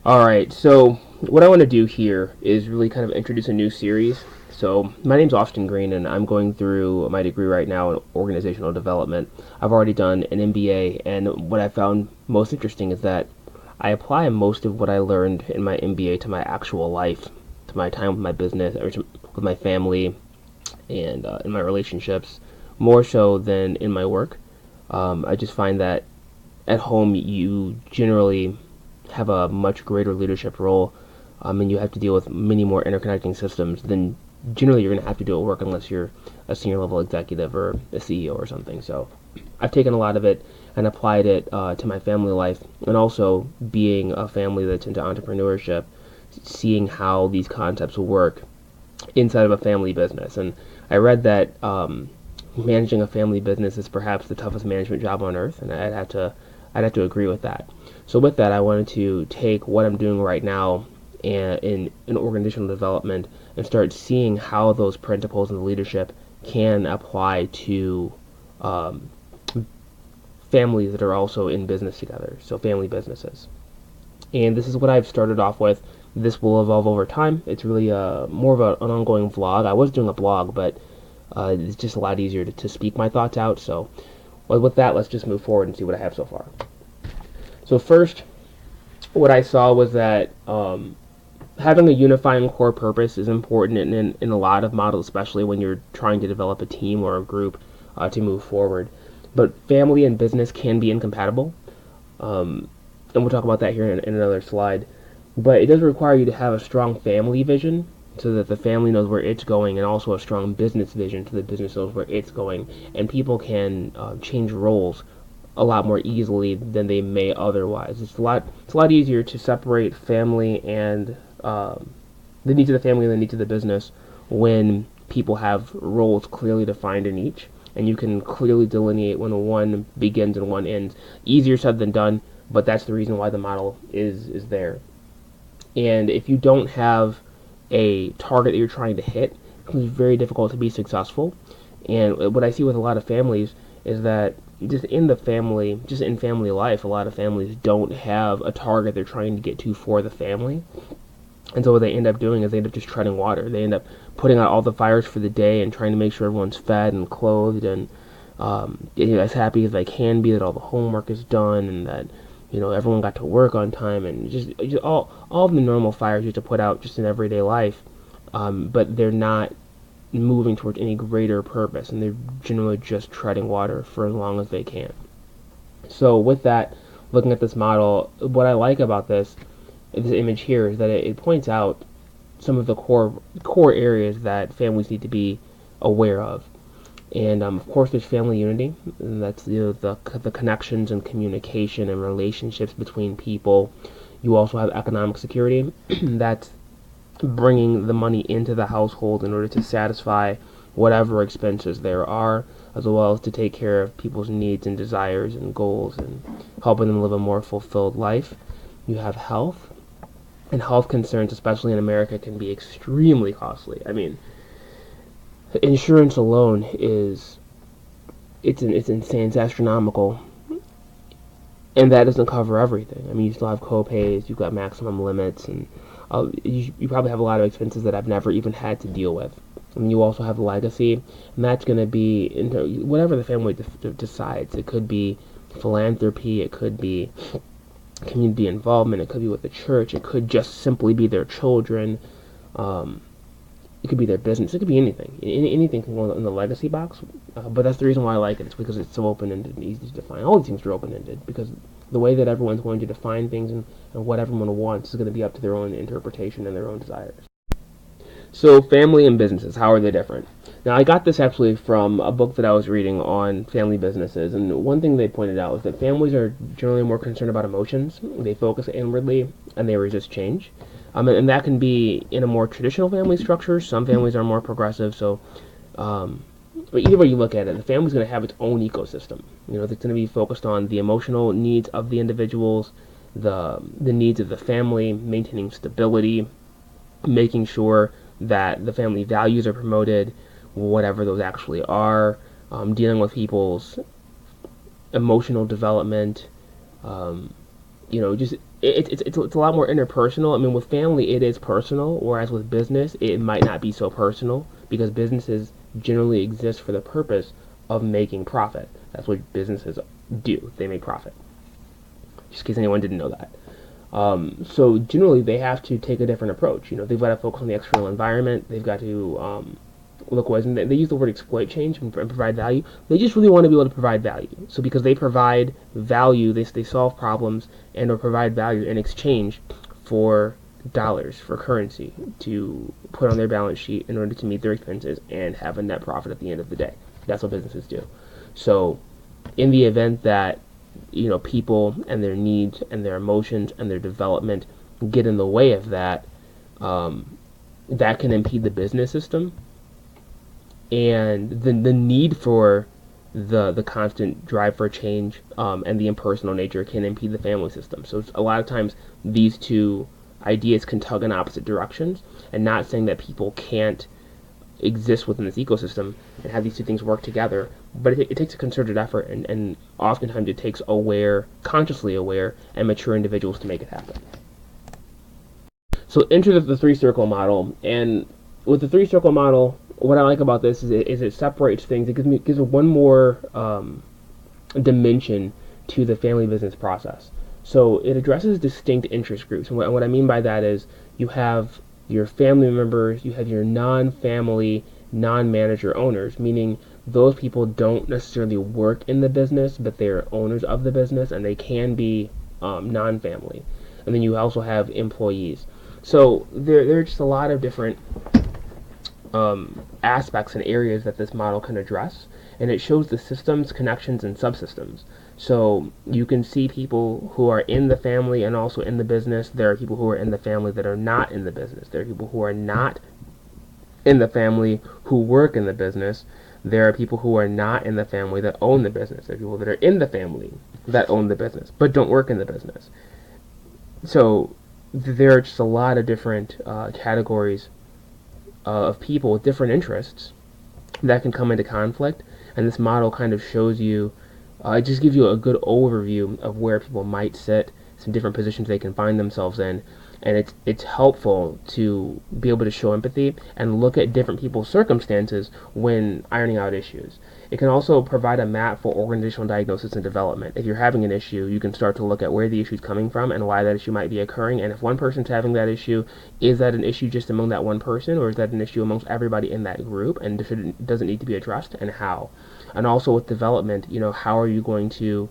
Alright, so what I want to do here is really kind of introduce a new series. So, my name's Austin Green, and I'm going through my degree right now in organizational development. I've already done an MBA, and what I found most interesting is that I apply most of what I learned in my MBA to my actual life, to my time with my business, or with my family, and in my relationships, more so than in my work. I just find that at home you generally have a much greater leadership role, and you have to deal with many more interconnecting systems than generally you're going to have to do at work unless you're a senior level executive or a CEO or something. So I've taken a lot of it and applied it to my family life, and also being a family that's into entrepreneurship, seeing how these concepts will work inside of a family business. And I read that managing a family business is perhaps the toughest management job on earth, and I'd have to agree with that. So with that, I wanted to take what I'm doing right now in organizational development and start seeing how those principles and leadership can apply to um, families that are also in business together, so family businesses. And this is what I've started off with. This will evolve over time. It's really more of an ongoing vlog. I was doing a blog, but it's just a lot easier to speak my thoughts out. So, with that, let's just move forward and see what I have so far. So first, what I saw was that having a unifying core purpose is important in a lot of models, especially when you're trying to develop a team or a group to move forward. But family and business can be incompatible, and we'll talk about that here in another slide. But it does require you to have a strong family vision so that the family knows where it's going, and also a strong business vision so the business knows where it's going. And people can change roles a lot more easily than they may otherwise. It's a lot easier to separate family and the needs of the family and the needs of the business when people have roles clearly defined in each, and you can clearly delineate when one begins and one ends. Easier said than done, but that's the reason why the model is there. And if you don't have a target that you're trying to hit, it becomes very difficult to be successful. And what I see with a lot of families is that just in family life, a lot of families don't have a target they're trying to get to for the family. And so what they end up doing is they end up just treading water. They end up putting out all the fires for the day and trying to make sure everyone's fed and clothed and as happy as they can be, that all the homework is done, and that everyone got to work on time, and just all the normal fires you have to put out just in everyday life. But they're not moving towards any greater purpose, and they're generally just treading water for as long as they can. So with that, looking at this model, what I like about this image here is that it points out some of the core areas that families need to be aware of. And of course, there's family unity, and that's the connections and communication and relationships between people. You also have economic security. That's bringing the money into the household in order to satisfy whatever expenses there are, as well as to take care of people's needs and desires and goals and helping them live a more fulfilled life. You have health, and health concerns, especially in America, can be extremely costly. I mean, insurance alone it's insane, it's astronomical, and that doesn't cover everything. I mean, you still have co-pays, you've got maximum limits, and you probably have a lot of expenses that I've never even had to deal with. And you also have legacy, and that's going to be into whatever the family decides. It could be philanthropy, it could be community involvement, it could be with the church, it could just simply be their children, um, it could be their business, it could be anything. Anything can go in the legacy box, but that's the reason why I like it. It's because it's so open-ended and easy to define. All these things are open-ended because the way that everyone's going to define things and what everyone wants is going to be up to their own interpretation and their own desires. So, family and businesses, how are they different? Now, I got this actually from a book that I was reading on family businesses, and one thing they pointed out was that families are generally more concerned about emotions. They focus inwardly, and they resist change. And that can be in a more traditional family structure. Some families are more progressive, so um, but either way you look at it, the family's going to have its own ecosystem. It's going to be focused on the emotional needs of the individuals, the needs of the family, maintaining stability, making sure that the family values are promoted, whatever those actually are, dealing with people's emotional development, um, just it's a lot more interpersonal. I mean, with family, it is personal, whereas with business, it might not be so personal because businesses generally exist for the purpose of making profit. That's what businesses do. They make profit. Just in case anyone didn't know that. So generally, they have to take a different approach. They've got to focus on the external environment. They've got to look ways, and they use the word exploit change and provide value. They just really want to be able to provide value. So because they provide value, they solve problems and or provide value in exchange for dollars, for currency to put on their balance sheet in order to meet their expenses and have a net profit at the end of the day. That's what businesses do. So in the event that people and their needs and their emotions and their development get in the way of that, that can impede the business system, and the need for the constant drive for change and the impersonal nature can impede the family system. So a lot of times these two ideas can tug in opposite directions, and not saying that people can't exist within this ecosystem and have these two things work together, but it takes a concerted effort, and oftentimes it takes consciously aware and mature individuals to make it happen. So enter the three-circle model, and with the three-circle model, what I like about this is it separates things. It gives one more dimension to the family business process. So it addresses distinct interest groups, and what I mean by that is you have your family members, you have your non-family, non-manager owners, meaning those people don't necessarily work in the business, but they're owners of the business, and they can be non-family. And then you also have employees. So there are just a lot of different aspects and areas that this model can address, and it shows the systems, connections, and subsystems. So you can see people who are in the family and also in the business. There are people who are in the family that are not in the business. There are people who are not in the family who work in the business. There are people who are not in the family that own the business. There are people that are in the family that own the business but don't work in the business. So there are just a lot of different categories of people with different interests that can come into conflict, and this model kind of shows you, it just gives you a good overview of where people might sit, some different positions they can find themselves in, and it's helpful to be able to show empathy and look at different people's circumstances when ironing out issues. It can also provide a map for organizational diagnosis and development. If you're having an issue, you can start to look at where the issue is coming from and why that issue might be occurring, and if one person's having that issue, is that an issue just among that one person, or is that an issue amongst everybody in that group, and does it need to be addressed, and how? And also with development, how are you going to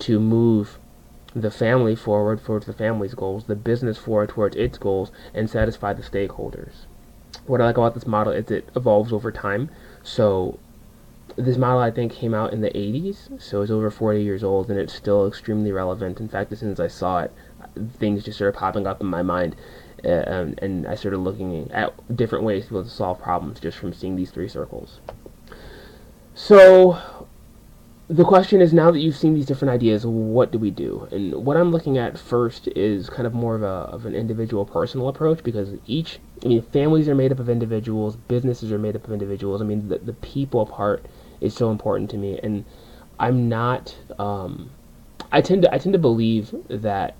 move the family forward towards the family's goals, the business forward towards its goals, and satisfy the stakeholders. What I like about this model is it evolves over time. So this model, I think, came out in the 80s, so it's over 40 years old, and it's still extremely relevant. In fact, as soon as I saw it, things just started popping up in my mind, and I started looking at different ways to be able to solve problems just from seeing these three circles. So the question is, now that you've seen these different ideas, what do we do? And what I'm looking at first is kind of more of an individual personal approach, because families are made up of individuals, businesses are made up of individuals. The people part is so important to me, and I'm not, I tend to believe that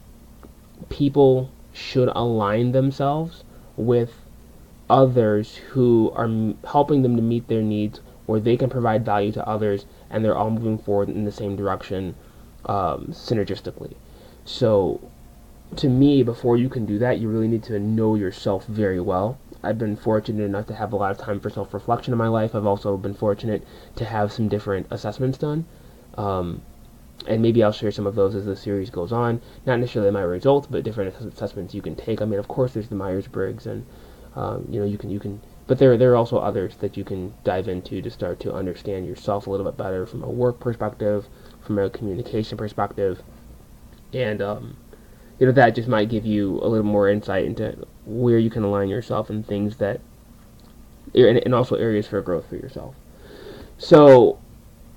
people should align themselves with others who are helping them to meet their needs, where they can provide value to others, and they're all moving forward in the same direction synergistically. So to me, before you can do that, you really need to know yourself very well. I've been fortunate enough to have a lot of time for self-reflection in my life. I've also been fortunate to have some different assessments done, and maybe I'll share some of those as the series goes on. Not necessarily my results, but different assessments you can take. Of course, there's the Myers-Briggs, and you can. But there are also others that you can dive into to start to understand yourself a little bit better from a work perspective, from a communication perspective, and that just might give you a little more insight into where you can align yourself and things that, and also areas for growth for yourself. So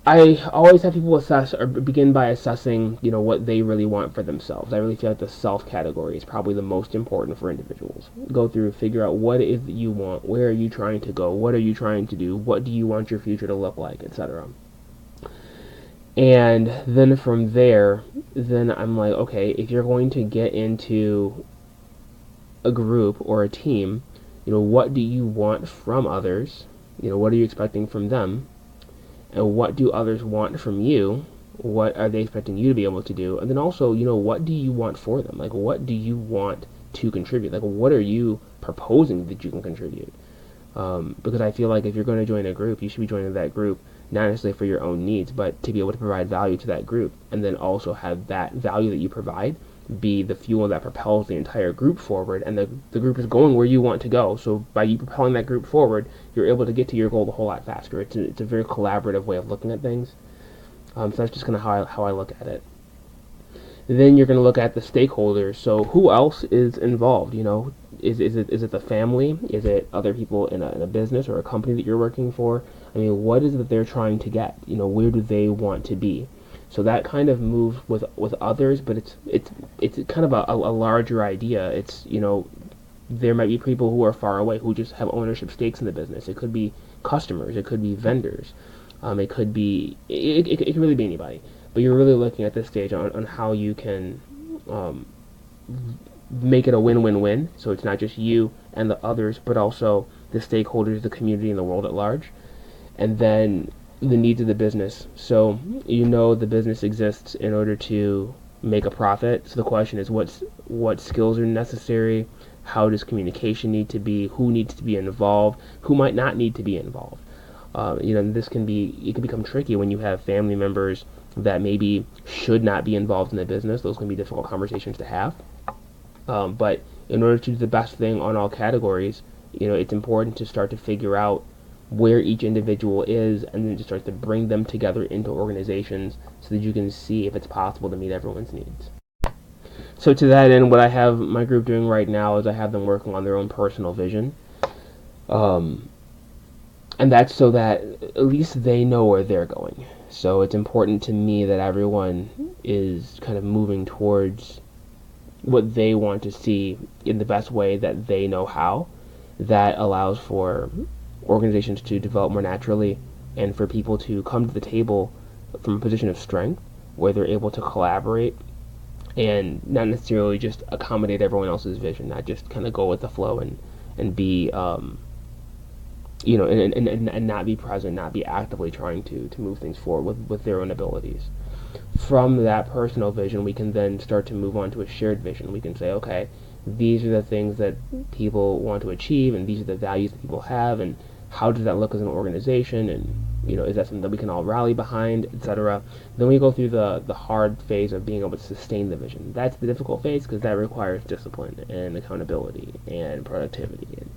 I always have people assess or begin by assessing, what they really want for themselves. I really feel like the self category is probably the most important for individuals. Go through, figure out what it is that you want, where are you trying to go, what are you trying to do, what do you want your future to look like, etc. And then from there, then I'm like, okay, if you're going to get into a group or a team, what do you want from others? What are you expecting from them? And what do others want from you? What are they expecting you to be able to do? And then also, what do you want for them? Like, what do you want to contribute? Like, what are you proposing that you can contribute? Because I feel like if you're going to join a group, you should be joining that group not necessarily for your own needs, but to be able to provide value to that group, and then also have that value that you provide be the fuel that propels the entire group forward, and the group is going where you want to go. So by you propelling that group forward, you're able to get to your goal a whole lot faster. It's a very collaborative way of looking at things. So that's just kind of how I look at it. Then you're going to look at the stakeholders. So who else is involved? Is it the family? Is it other people in a business or a company that you're working for? I mean, what is it that they're trying to get? Where do they want to be? So that kind of moves with others, but it's kind of a larger idea. It's there might be people who are far away who just have ownership stakes in the business. It could be customers. It could be vendors. It could be it can really be anybody. But you're really looking at this stage on how you can make it a win-win-win. So it's not just you and the others, but also the stakeholders, the community, and the world at large. And then the needs of the business. So the business exists in order to make a profit. So the question is, what skills are necessary? How does communication need to be? Who needs to be involved? Who might not need to be involved? It can become tricky when you have family members that maybe should not be involved in the business. Those can be difficult conversations to have. But in order to do the best thing on all categories, it's important to start to figure out where each individual is, and then to start to bring them together into organizations so that you can see if it's possible to meet everyone's needs. So to that end, what I have my group doing right now is I have them working on their own personal vision. And that's so that at least they know where they're going. So it's important to me that everyone is kind of moving towards what they want to see in the best way that they know how. That allows for organizations to develop more naturally and for people to come to the table from a position of strength where they're able to collaborate and not necessarily just accommodate everyone else's vision, not just kind of go with the flow and be and not be present, not be actively trying to move things forward with their own abilities. From that personal vision, we can then start to move on to a shared vision. We can say, okay, these are the things that people want to achieve, and these are the values that people have, and how does that look as an organization, and is that something that we can all rally behind, etc. Then we go through the hard phase of being able to sustain the vision. That's the difficult phase because that requires discipline and accountability and productivity and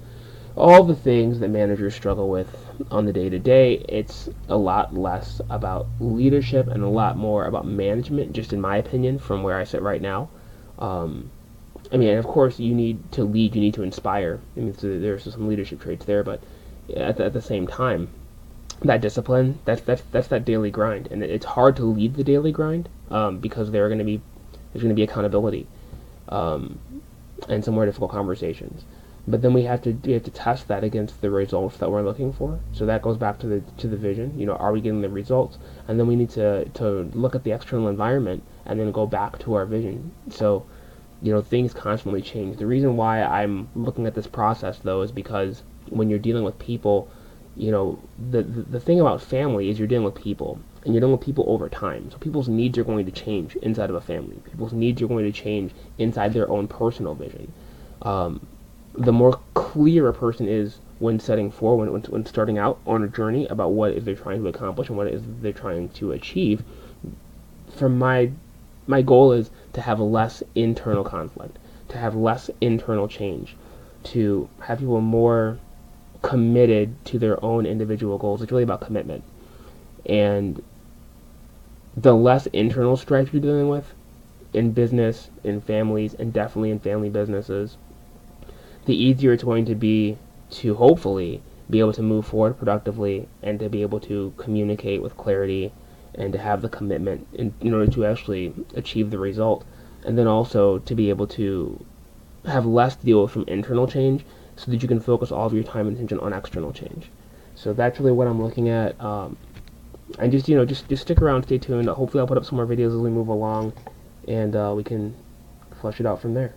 all the things that managers struggle with on the day-to-day. It's a lot less about leadership and a lot more about management, just in my opinion, from where I sit right now. Of course, you need to lead, you need to inspire. So there's some leadership traits there, but at the same time, that discipline, that's that daily grind, and it's hard to lead the daily grind because there's going to be accountability and some more difficult conversations. But then we have to test that against the results that we're looking for. So that goes back to the vision. Are we getting the results? And then we need to look at the external environment and then go back to our vision. So things constantly change. The reason why I'm looking at this process though is because when you're dealing with people, the thing about family is you're dealing with people, and you're dealing with people over time. So people's needs are going to change inside of a family. People's needs are going to change inside their own personal vision. The more clear a person is when setting forward, when starting out on a journey about what it is they're trying to accomplish and what it is they're trying to achieve, from my goal is to have less internal conflict, to have less internal change, to have people more committed to their own individual goals. It's really about commitment. And the less internal strife you're dealing with in business, in families, and definitely in family businesses, the easier it's going to be to hopefully be able to move forward productively and to be able to communicate with clarity and to have the commitment in order to actually achieve the result. And then also to be able to have less to deal with from internal change so that you can focus all of your time and attention on external change. So that's really what I'm looking at. And just, just stick around, stay tuned. Hopefully I'll put up some more videos as we move along, and we can flesh it out from there.